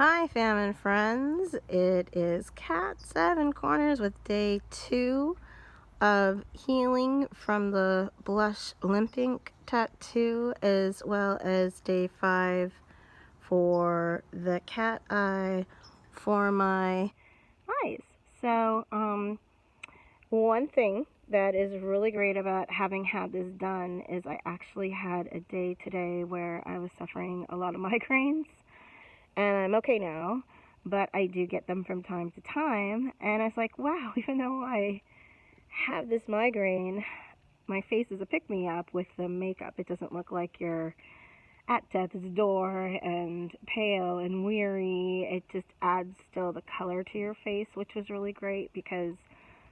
Hi fam and friends, it is Cat 7 Corners with day 2 of healing from the blush lip ink tattoo, as well as day 5 for the cat eye for my eyes. So one thing that is really great about having had this done is I actually had a day today where I was suffering a lot of migraines. And I'm okay now, but I do get them from time to time. And I was like, wow, even though I have this migraine, my face is a pick-me-up with the makeup. It doesn't look like you're at death's door and pale and weary. It just adds still the color to your face, which was really great because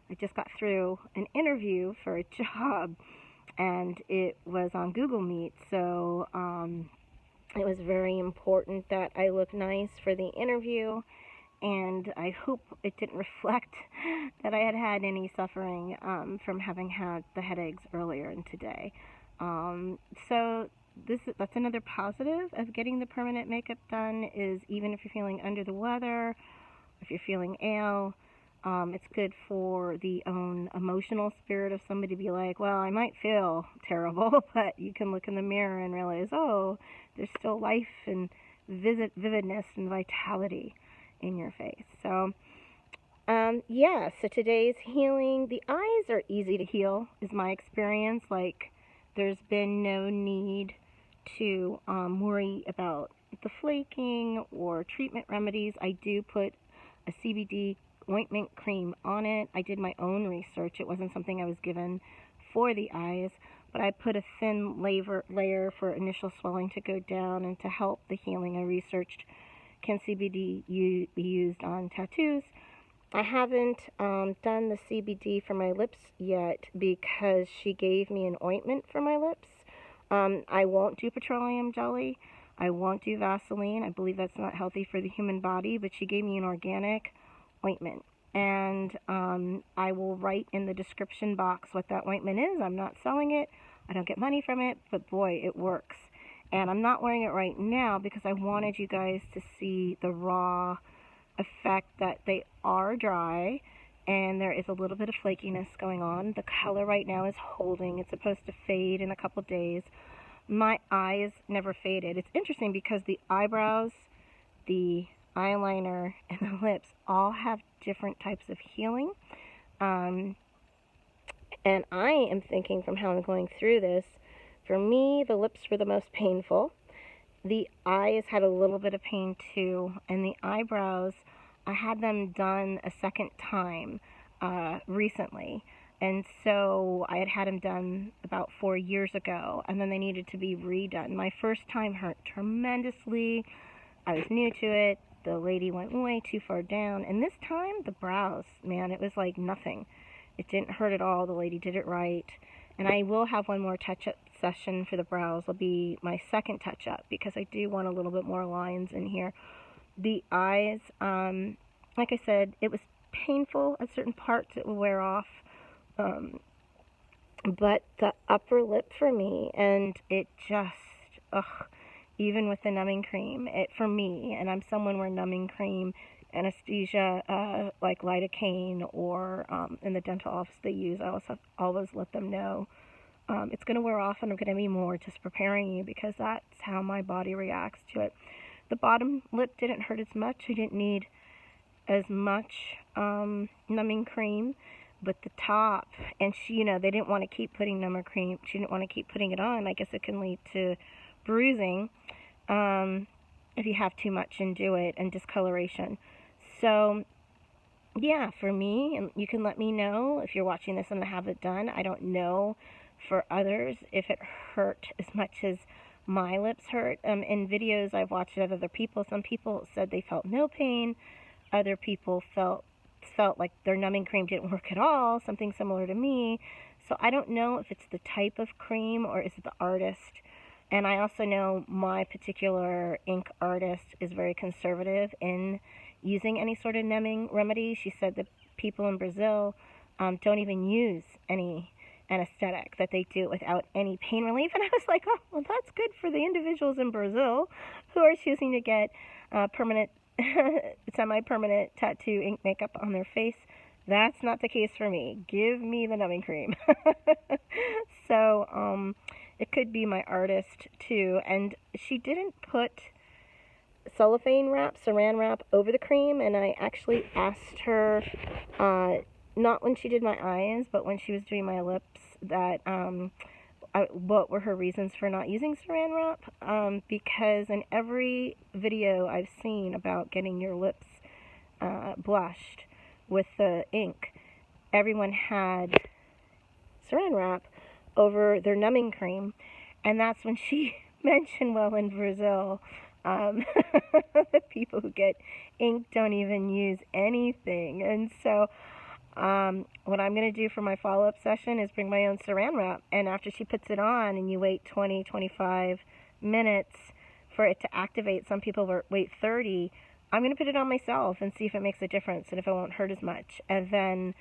I just got through an interview for a job, and it was on Google Meet. So, it was very important that I look nice for the interview, and I hope it didn't reflect that I had had any suffering from having had the headaches earlier in today. So that's another positive of getting the permanent makeup done, is even if you're feeling under the weather, if you're feeling ill, it's good for the own emotional spirit of somebody to be like, well, I might feel terrible, but you can look in the mirror and realize, oh, there's still life and vividness and vitality in your face. So, so today's healing, the eyes are easy to heal, is my experience. Like, there's been no need to worry about the flaking or treatment remedies. I do put a CBD ointment cream on it. I did my own research. It wasn't something I was given for the eyes, but I put a thin layer for initial swelling to go down and to help the healing. I researched, can CBD be used on tattoos? I haven't done the CBD for my lips yet because she gave me an ointment for my lips. I won't do petroleum jelly. I won't do Vaseline. I believe that's not healthy for the human body, but she gave me an organic ointment, and I will write in the description box what that ointment is. I'm not selling it. I don't get money from it, but boy, it works. And I'm not wearing it right now because I wanted you guys to see the raw effect that they are dry, and there is a little bit of flakiness going on. The color right now is holding. It's supposed to fade in a couple days. My eyes never faded. It's interesting because the eyebrows, the eyeliner, and the lips all have different types of healing. And I am thinking, from how I'm going through this, for me, the lips were the most painful. The eyes had a little bit of pain too, and the eyebrows, I had them done a second time recently. And so I had them done about 4 years ago, and then they needed to be redone. My first time hurt tremendously. I was new to it. The lady went way too far down. And this time, the brows, man, it was like nothing. It didn't hurt at all. The lady did it right. And I will have one more touch-up session for the brows. It'll be my second touch-up because I do want a little bit more lines in here. The eyes, like I said, it was painful at certain parts. It will wear off. But the upper lip for me, and it just, even with the numbing cream, it for me, and I'm someone where numbing cream, anesthesia, like lidocaine, or in the dental office they use, I always let them know it's going to wear off, and I'm going to be more just preparing you because that's how my body reacts to it. The bottom lip didn't hurt as much. I didn't need as much numbing cream. But the top, and she, they didn't want to keep putting numbing cream. She didn't want to keep putting it on. I guess it can lead to bruising if you have too much and do it, and discoloration. So, yeah, for me, and you can let me know if you're watching this and have it done. I don't know for others if it hurt as much as my lips hurt. In videos I've watched of other people, some people said they felt no pain. Other people felt like their numbing cream didn't work at all, something similar to me. So I don't know if it's the type of cream or is it the artist. And I also know my particular ink artist is very conservative in using any sort of numbing remedy. She said that people in Brazil don't even use any anesthetic, that they do it without any pain relief. And I was like, oh, well, that's good for the individuals in Brazil who are choosing to get permanent semi-permanent tattoo ink makeup on their face. That's not the case for me. Give me the numbing cream. So, it could be my artist too. And she didn't put cellophane wrap, saran wrap over the cream, and I actually asked her, not when she did my eyes, but when she was doing my lips, that what were her reasons for not using saran wrap, because in every video I've seen about getting your lips blushed with the ink, everyone had saran wrap over their numbing cream, and that's when she mentioned, well, in Brazil, the people who get ink don't even use anything. And so what I'm going to do for my follow-up session is bring my own saran wrap, and after she puts it on and you wait 20-25 minutes for it to activate, some people wait 30, I'm going to put it on myself and see if it makes a difference and if it won't hurt as much. And then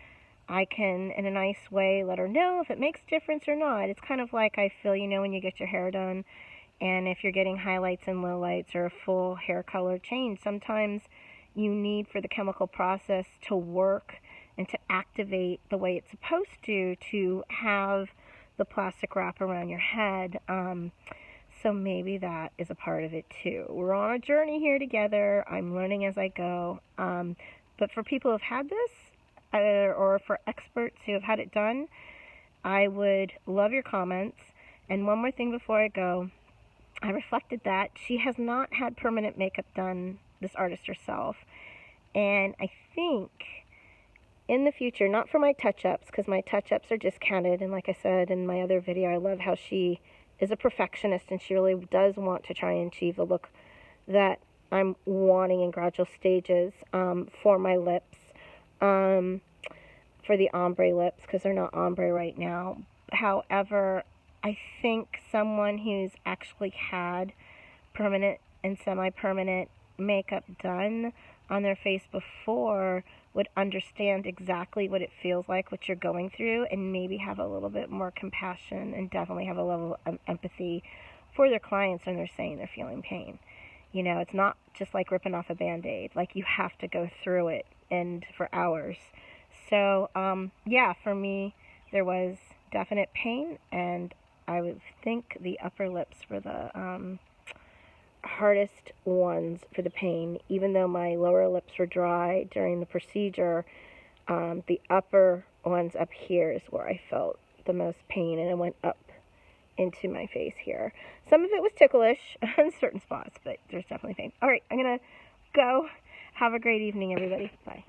I can, in a nice way, let her know if it makes a difference or not. It's kind of like, I feel, when you get your hair done, and if you're getting highlights and lowlights or a full hair color change, sometimes you need for the chemical process to work and to activate the way it's supposed to have the plastic wrap around your head. So maybe that is a part of it too. We're on a journey here together. I'm learning as I go. But for people who have had this, or for experts who have had it done, I would love your comments. And one more thing before I go. I reflected that she has not had permanent makeup done, this artist herself. And I think in the future, not for my touch-ups, because my touch-ups are discounted, and like I said in my other video, I love how she is a perfectionist and she really does want to try and achieve the look that I'm wanting in gradual stages for my lips, for the ombre lips, because they're not ombre right now. However, I think someone who's actually had permanent and semi-permanent makeup done on their face before would understand exactly what it feels like, what you're going through, and maybe have a little bit more compassion and definitely have a level of empathy for their clients when they're saying they're feeling pain. It's not just like ripping off a Band-Aid. Like, you have to go through it, and for hours. So, yeah, for me, there was definite pain, and I would think the upper lips were the hardest ones for the pain. Even though my lower lips were dry during the procedure, the upper ones up here is where I felt the most pain, and it went up into my face here. Some of it was ticklish in certain spots, but there's definitely pain. All right, I'm going to go. Have a great evening, everybody. Bye.